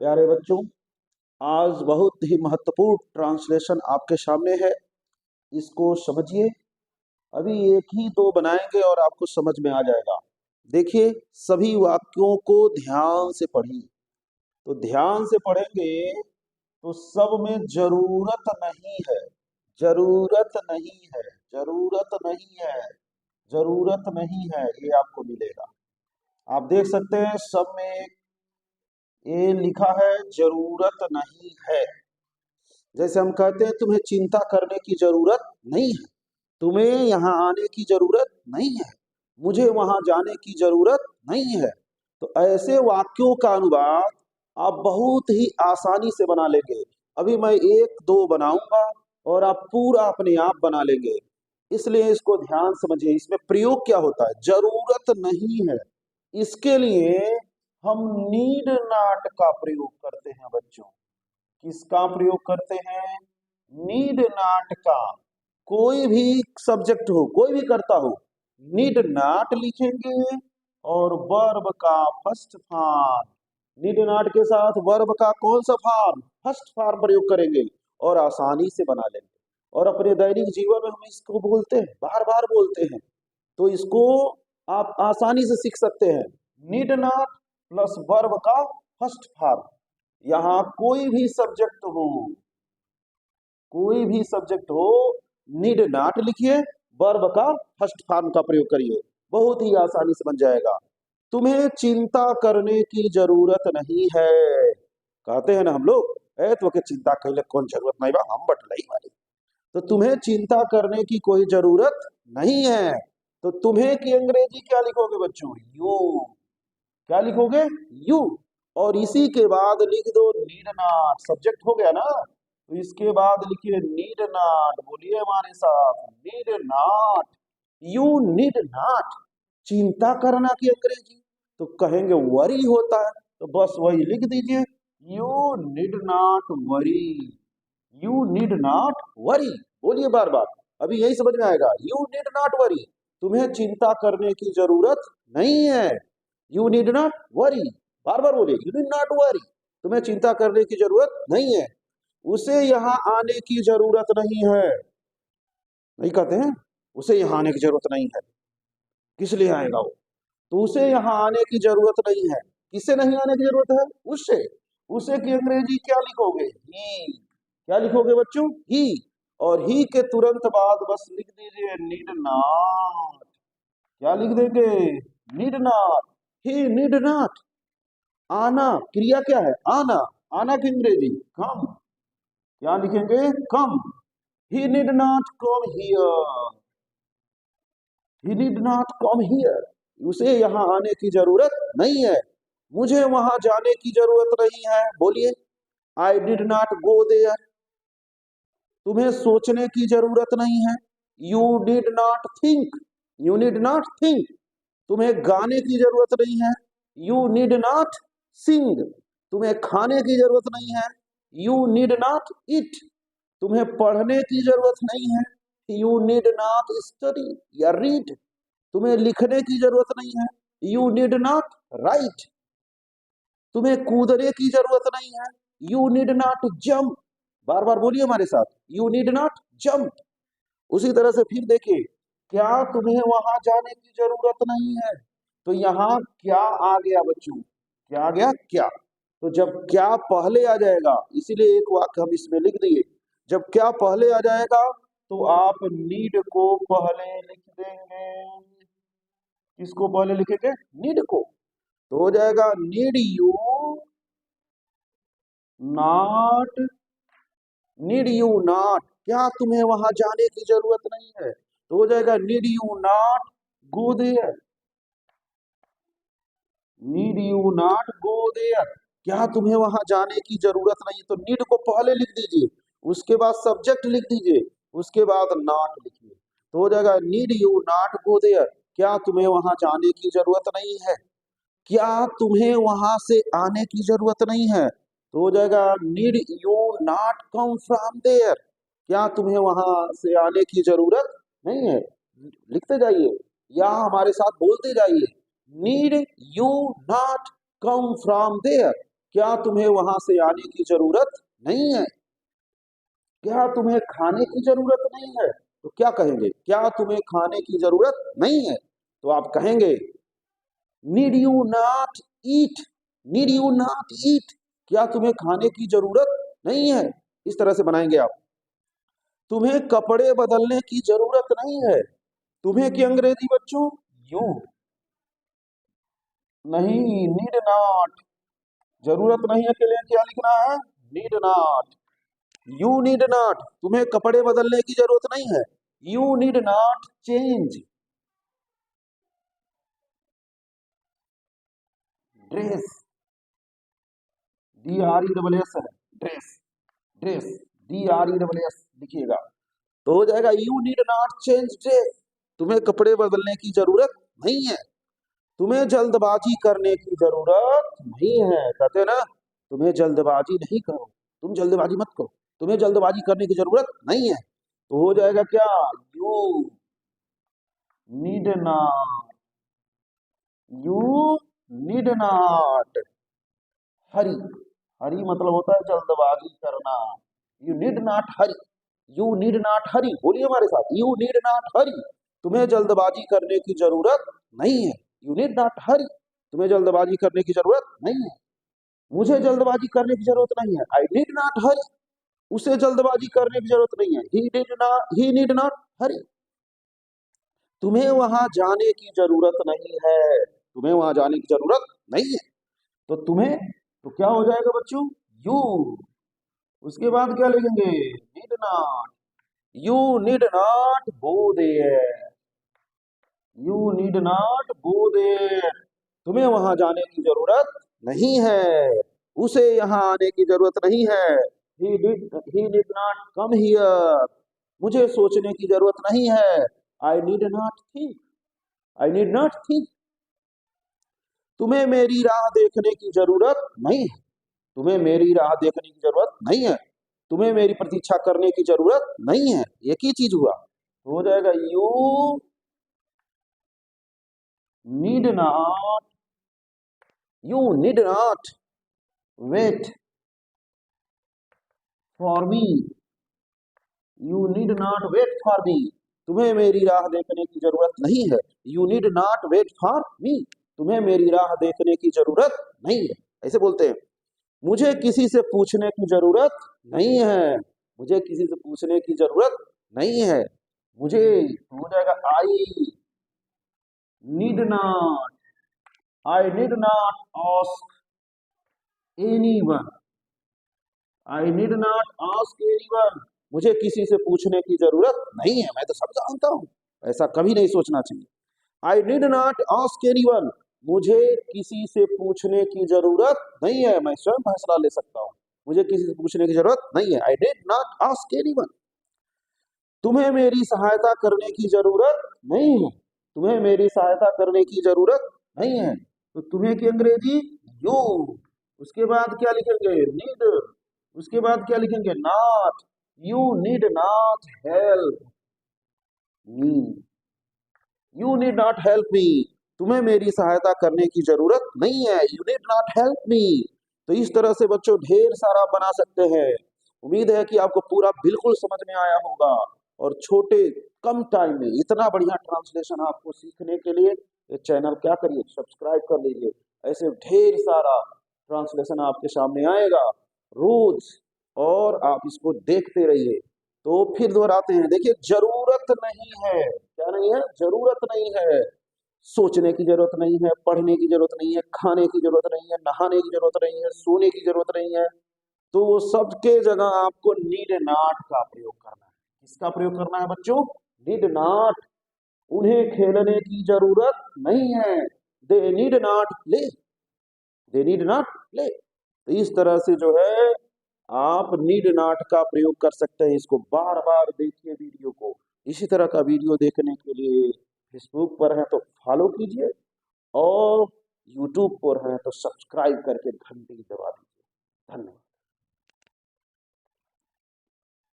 प्यारे बच्चों, आज बहुत ही महत्वपूर्ण ट्रांसलेशन आपके सामने है। इसको समझिए। अभी एक ही दो बनाएंगे और आपको समझ में आ जाएगा। देखिए, सभी वाक्यों को ध्यान से पढ़िए। तो ध्यान से पढ़ेंगे तो सब में जरूरत नहीं है, जरूरत नहीं है, जरूरत नहीं है, जरूरत नहीं है, ये आपको मिलेगा। आप देख सकते हैं सब में ये लिखा है जरूरत नहीं है। जैसे हम कहते हैं तुम्हें चिंता करने की जरूरत नहीं है, तुम्हें यहाँ आने की जरूरत नहीं है, मुझे वहां जाने की जरूरत नहीं है। तो ऐसे वाक्यों का अनुवाद आप बहुत ही आसानी से बना लेंगे। अभी मैं एक दो बनाऊंगा और आप पूरा अपने आप बना लेंगे। इसलिए इसको ध्यान समझिए। इसमें प्रयोग क्या होता है? जरूरत नहीं है। इसके लिए हम नीड नॉट का प्रयोग करते हैं बच्चों। किसका प्रयोग करते हैं? नीड नॉट का। कोई भी सब्जेक्ट हो, कोई भी करता हो, नीड नॉट लिखेंगे और वर्ब का फर्स्ट फॉर्म, नीड नॉट के साथ वर्ब का कौन सा फॉर्म? फर्स्ट फॉर्म प्रयोग करेंगे और आसानी से बना लेंगे। और अपने दैनिक जीवन में हम इसको बोलते हैं, बार बार बोलते हैं। तो इसको आप आसानी से सीख सकते हैं। नीड नॉट प्लस वर्ब का फर्स्ट फॉर्म। यहाँ कोई भी सब्जेक्ट हो, कोई भी सब्जेक्ट हो, नीड नॉट लिखिए, वर्ब का फर्स्ट फॉर्म का प्रयोग करिए, बहुत ही आसानी से बन जाएगा। तुम्हें चिंता करने की जरूरत नहीं है। कहते हैं ना हम लोग, ए तो के चिंता कैले कौन जरूरत नहीं बा, हम बटलाई वाली। तो तुम्हें चिंता करने की कोई जरूरत नहीं है। तो तुम्हें की अंग्रेजी क्या लिखोगे बच्चों? यू। क्या लिखोगे? यू। और इसी के बाद लिख दो नीड नॉट। सब्जेक्ट हो गया ना, तो इसके बाद लिखिए नीड नॉट। बोलिए हमारे साथ, need not. You need not. चिंता करना की अंग्रेजी तो कहेंगे वरी होता है, तो बस वही लिख दीजिए, you need not worry. You need not worry. बोलिए बार बार, अभी यही समझ में आएगा। You need not worry. तुम्हें चिंता करने की जरूरत नहीं है। You need not worry. बार बार बोलिए, यू नीड नॉट वरी। तुम्हें चिंता करने की जरूरत नहीं है। उसे यहाँ आने की जरूरत नहीं है। नहीं कहते हैं उसे यहाँ आने की जरूरत नहीं है? किस लिए आएगा वो? तो उसे यहाँ आने की जरूरत नहीं है। किससे नहीं आने की जरूरत है? उससे। उसे की अंग्रेजी क्या लिखोगे? ही। क्या लिखोगे बच्चों? ही। और ही के तुरंत बाद बस लिख दीजिए नीड नॉट। क्या लिख देंगे? Need not. He need not. आना क्रिया क्या है? आना। आना की अंग्रेजी कम। क्या लिखेंगे? Come. He need not come here. He need not come here. उसे यहाँ आने की जरूरत नहीं है। मुझे वहां जाने की जरूरत नहीं है। बोलिए, I did not go there. तुम्हें सोचने की जरूरत नहीं है। You did not think. You need not think. तुम्हें गाने की जरूरत नहीं है। You need not sing. तुम्हें खाने की जरूरत नहीं है। You need not eat. तुम्हें पढ़ने की जरूरत नहीं है। यू नीड नॉट स्टडी या रीड। तुम्हें लिखने की जरूरत नहीं है। You need not write. तुम्हें कूदने की जरूरत नहीं है। You need not jump. बार बार बोलिए हमारे साथ, यू नीड नॉट जंप। उसी तरह से फिर देखिए, क्या तुम्हें वहां जाने की जरूरत नहीं है? तो यहाँ क्या आ गया बच्चों? क्या आ गया? क्या। तो जब क्या पहले आ जाएगा, इसीलिए एक वाक्य हम इसमें लिख दिए। जब क्या पहले आ जाएगा तो आप नीड को पहले लिख देंगे। किसको पहले लिखेंगे? नीड को। तो हो जाएगा need you not. Need you not. क्या तुम्हें वहां जाने की जरूरत नहीं है? तो हो जाएगा need you not go there. Need you not go there. क्या तुम्हें वहां जाने की जरूरत नहीं? तो नीड को पहले लिख दीजिए, उसके बाद सब्जेक्ट लिख दीजिए, उसके बाद नॉट लिखिए। तो हो जाएगा need you not go there. क्या तुम्हें वहां जाने की जरूरत नहीं है? क्या तुम्हें वहां से आने की जरूरत नहीं है? तो हो जाएगा need you not come from there. क्या तुम्हें वहां से आने की जरूरत नहीं है? लिखते जाइए या हमारे साथ बोलते जाइए, need you not come from there. क्या तुम्हें वहां से आने की जरूरत नहीं है? क्या तुम्हें खाने की जरूरत नहीं है? तो क्या कहेंगे? क्या तुम्हें खाने की जरूरत नहीं है? तो आप कहेंगे need you not eat, need you not eat, क्या तुम्हें खाने की जरूरत नहीं है? इस तरह से बनाएंगे आप। तुम्हें कपड़े बदलने की जरूरत नहीं है। तुम्हें की अंग्रेजी बच्चों? यू। नहीं, नीड नॉट। जरूरत नहीं है के लिए क्या लिखना है? Need not. You need not, तुम्हें कपड़े बदलने की जरूरत नहीं है। You need not change dress. D R E double S है, dress, dress, D R E double S लिखिएगा तो हो जाएगा you need not change dress. तुम्हें कपड़े बदलने की जरूरत नहीं है। तुम्हें जल्दबाजी करने की जरूरत नहीं है, कहते हैं ना, तुम्हें जल्दबाजी नहीं करो, तुम जल्दबाजी मत करो, तुम्हें जल्दबाजी करने की जरूरत नहीं है। तो हो जाएगा क्या? You need not, you need not hurry. Hurry मतलब होता है जल्दबाजी करना। You need not hurry, you need not hurry, बोलिए हमारे साथ, यू नीड नॉट हरी। तुम्हें जल्दबाजी करने की जरूरत नहीं है। यू नीड नॉट हरी, तुम्हें जल्दबाजी करने की जरूरत नहीं है। मुझे जल्दबाजी करने की जरूरत नहीं है, आई नीड नॉट हरी। उसे जल्दबाजी करने की जरूरत नहीं है, ही नीड नॉट हरी। तुम्हें वहां जाने की जरूरत नहीं है, तुम्हें वहां जाने की जरूरत नहीं है। तो तुम्हें, तो क्या हो जाएगा बच्चों? यू। उसके बाद क्या लिखेंगे? Need not. You need not go there, you need not go there, तुम्हें वहां जाने की जरूरत नहीं है। उसे यहाँ आने की जरूरत नहीं है। He did not come here, मुझे सोचने की जरूरत नहीं है। I need not think, I need not think. तुम्हें मेरी राह देखने की जरूरत नहीं है, तुम्हें मेरी राह देखने की जरूरत नहीं है। तुम्हें मेरी प्रतीक्षा करने की जरूरत नहीं है। एक ही चीज हुआ, हो जाएगा you need not, you need not wait for me, you need not wait for me, तुम्हें मेरी राह देखने की जरूरत नहीं है। You need not wait for me, तुम्हें मेरी राह देखने की जरूरत नहीं है। ऐसे बोलते हैं। मुझे किसी से पूछने की जरूरत नहीं है, मुझे किसी से पूछने की जरूरत नहीं है। मुझे, हो जाएगा I need not, I need not ask anyone, I need not ask anyone, मुझे किसी से पूछने की जरूरत नहीं है, मैं तो सब जानता हूं। ऐसा कभी नहीं सोचना चाहिए। I need not ask anyone, मुझे किसी से पूछने की जरूरत नहीं है, मैं स्वयं फैसला ले सकता हूं। मुझे किसी से पूछने की जरूरत नहीं है, I need not ask anyone. तुम्हें मेरी सहायता करने की जरूरत नहीं है, तुम्हें मेरी सहायता करने की जरूरत नहीं है। तो तुम्हें की अंग्रेजी यू। उसके बाद क्या लिखेंगे? नीड। उसके बाद क्या लिखेंगे? Not. You need not help me, you need not help me, तुम्हें मेरी सहायता करने की जरूरत नहीं है। You need not help me. तो इस तरह से बच्चों ढेर सारा बना सकते हैं। उम्मीद है कि आपको पूरा बिल्कुल समझ में आया होगा। और छोटे कम टाइम में इतना बढ़िया ट्रांसलेशन आपको सीखने के लिए ये चैनल क्या करिए, सब्सक्राइब कर लीजिए। ऐसे ढेर सारा ट्रांसलेशन आपके सामने आएगा रोज, और आप इसको देखते रहिए। तो फिर दोहराते हैं, देखिए, जरूरत नहीं है, क्या नहीं है? जरूरत नहीं है। सोचने की जरूरत नहीं है, पढ़ने की जरूरत नहीं है, खाने की जरूरत नहीं है, नहाने की जरूरत नहीं है, सोने की जरूरत नहीं है। तो वो सबके जगह आपको नीड नॉट का प्रयोग करना है। किसका प्रयोग करना है बच्चों? Need not. उन्हें खेलने की जरूरत नहीं है, they need not play, they need not play. तो इस तरह से जो है आप नीड नॉट का प्रयोग कर सकते हैं। इसको बार बार देखिए वीडियो को। इसी तरह का वीडियो देखने के लिए फेसबुक पर है तो फॉलो कीजिए, और यूट्यूब पर है तो सब्सक्राइब करके घंटी दबा दीजिए। धन्यवाद।